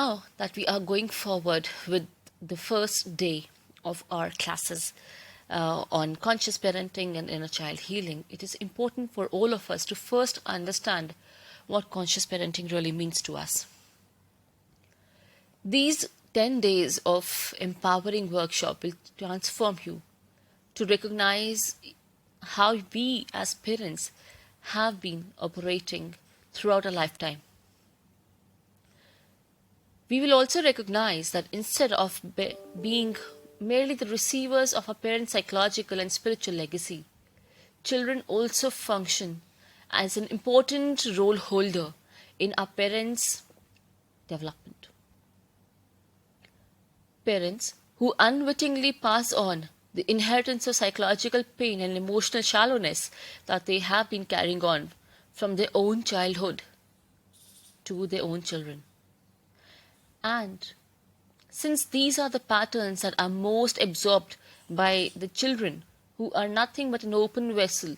now that we are going forward with the first day of our classes on conscious parenting and inner child healing, it is important for all of us to first understand what conscious parenting really means to us. These 10 days of empowering workshop will transform you to recognize how we as parents have been operating throughout a lifetime. We will also recognize that instead of being merely the receivers of our parents' psychological and spiritual legacy, children also function as an important role holder in our parents' development. Parents who unwittingly pass on the inheritance of psychological pain and emotional shallowness that they have been carrying on from their own childhood to their own children. And since these are the patterns that are most absorbed by the children who are nothing but an open vessel,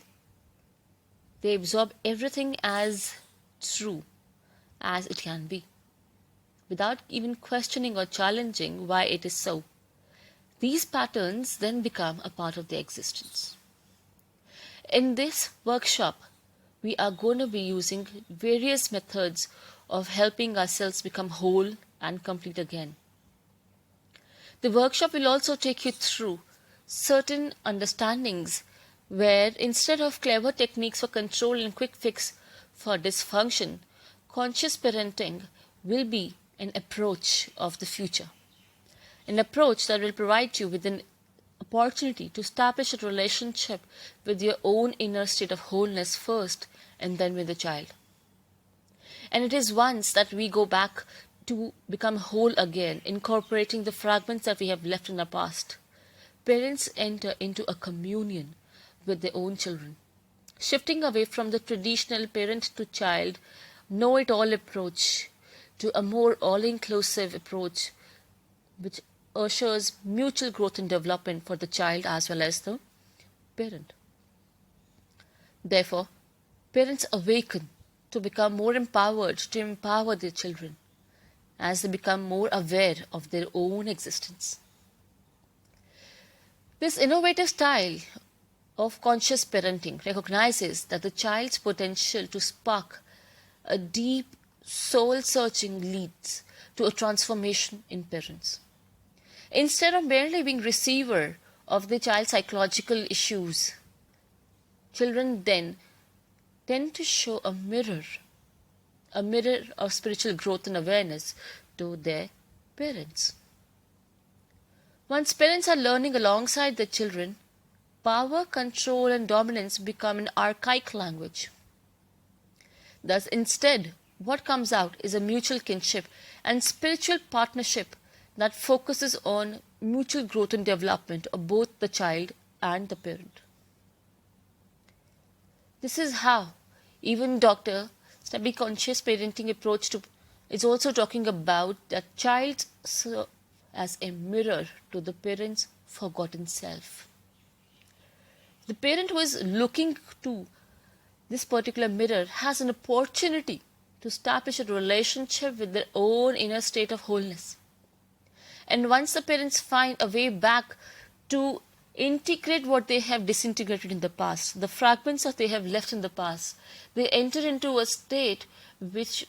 they absorb everything as true as it can be, without even questioning or challenging why it is so. These patterns then become a part of their existence. In this workshop, we are going to be using various methods of helping ourselves become whole and complete again. The workshop will also take you through certain understandings where instead of clever techniques for control and quick fix for dysfunction, conscious parenting will be an approach of the future. An approach that will provide you with an opportunity to establish a relationship with your own inner state of wholeness first and then with the child. And it is once that we go back to become whole again, incorporating the fragments that we have left in our past, parents enter into a communion with their own children, shifting away from the traditional parent to child, know-it-all approach to a more all-inclusive approach which ushers mutual growth and development for the child as well as the parent. Therefore, parents awaken to become more empowered to empower their children as they become more aware of their own existence. This innovative style of conscious parenting recognizes that the child's potential to spark a deep soul-searching leads to a transformation in parents. Instead of merely being receiver of the child's psychological issues, children then tend to show a mirror of spiritual growth and awareness to their parents. Once parents are learning alongside their children, power, control, and dominance become an archaic language. Thus, instead, what comes out is a mutual kinship and spiritual partnership that focuses on mutual growth and development of both the child and the parent. This is how even Dr. Stubbly conscious parenting approach is also talking about that child serve as a mirror to the parent's forgotten self. The parent who is looking to this particular mirror has an opportunity to establish a relationship with their own inner state of wholeness. And once the parents find a way back to integrate what they have disintegrated in the past, the fragments that they have left in the past, they enter into a state which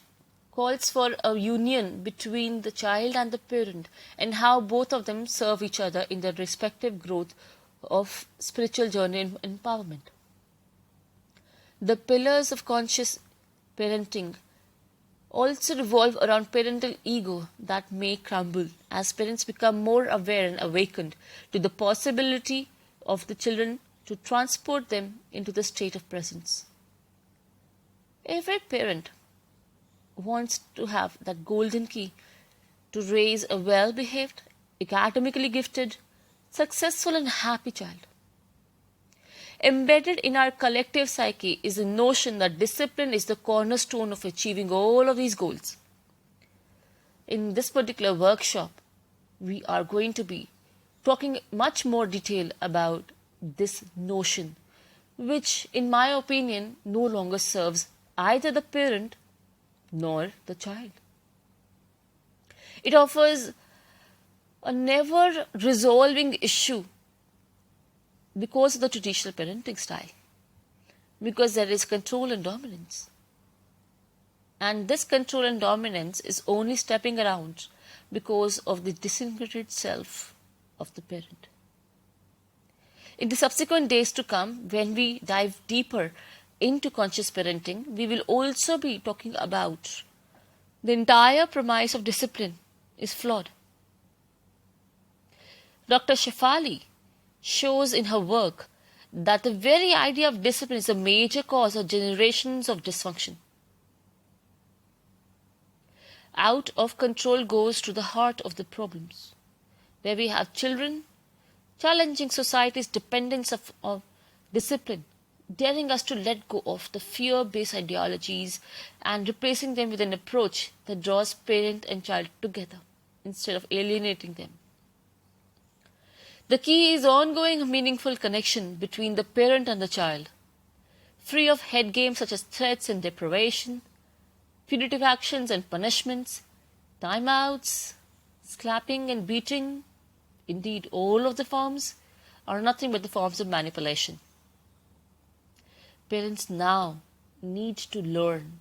calls for a union between the child and the parent and how both of them serve each other in their respective growth of spiritual journey and empowerment. The pillars of conscious parenting also revolve around parental ego that may crumble as parents become more aware and awakened to the possibility of the children to transport them into the state of presence. Every parent wants to have that golden key to raise a well-behaved, academically gifted, successful and happy child. Embedded in our collective psyche is the notion that discipline is the cornerstone of achieving all of these goals. In this particular workshop, we are going to be talking much more detail about this notion, which in my opinion no longer serves either the parent nor the child. It offers a never resolving issue because of the traditional parenting style, because there is control and dominance. And this control and dominance is only stepping around because of the disintegrated self of the parent. In the subsequent days to come, when we dive deeper into conscious parenting, we will also be talking about the entire premise of discipline is flawed. Dr. Shefali shows in her work that the very idea of discipline is a major cause of generations of dysfunction. Out of control goes to the heart of the problems, where we have children challenging society's dependence of discipline, daring us to let go of the fear-based ideologies and replacing them with an approach that draws parent and child together instead of alienating them. The key is ongoing meaningful connection between the parent and the child, free of head games such as threats and deprivation, punitive actions and punishments, timeouts, slapping and beating. Indeed, all of the forms are nothing but the forms of manipulation. Parents now need to learn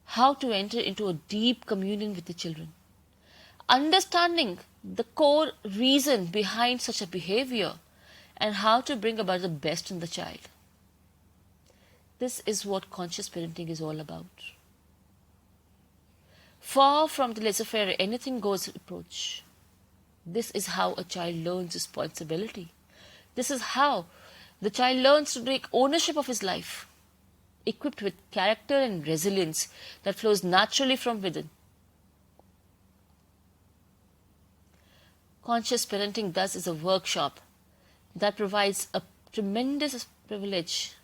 how to enter into a deep communion with the children, understanding the core reason behind such a behavior and how to bring about the best in the child. This is what conscious parenting is all about. Far from the laissez-faire anything goes approach. This is how a child learns responsibility. This is how the child learns to take ownership of his life, equipped with character and resilience that flows naturally from within. Conscious parenting thus is a workshop that provides a tremendous privilege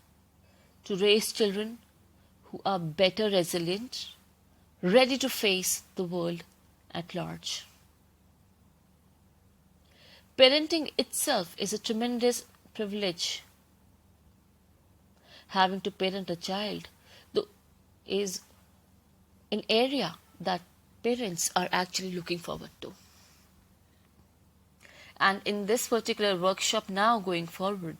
to raise children who are better resilient, ready to face the world at large. Parenting itself is a tremendous privilege. Having to parent a child is an area that parents are actually looking forward to. And in this particular workshop now going forward,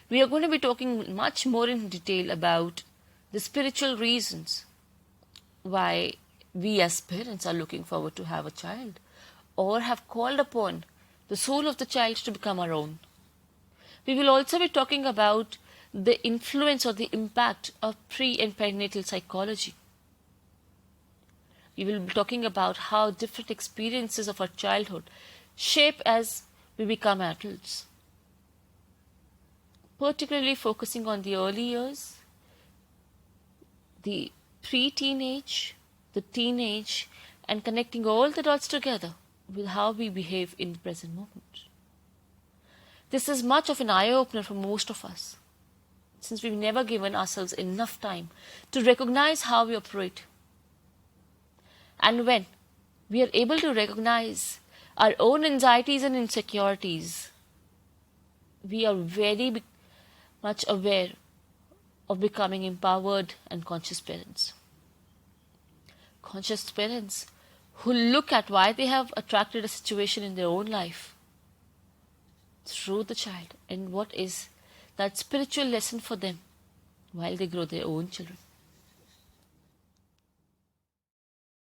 we are going to be talking much more in detail about the spiritual reasons why we as parents are looking forward to have a child or have called upon the soul of the child to become our own. We will also be talking about the influence or the impact of pre and perinatal psychology. We will be talking about how different experiences of our childhood shape as we become adults, particularly focusing on the early years, the pre-teenage, the teenage, and connecting all the dots together with how we behave in the present moment. This is much of an eye-opener for most of us, since we've never given ourselves enough time to recognize how we operate. And when we are able to recognize our own anxieties and insecurities, we are very much aware of becoming empowered and conscious parents. Conscious parents who look at why they have attracted a situation in their own life through the child and what is that spiritual lesson for them while they grow their own children.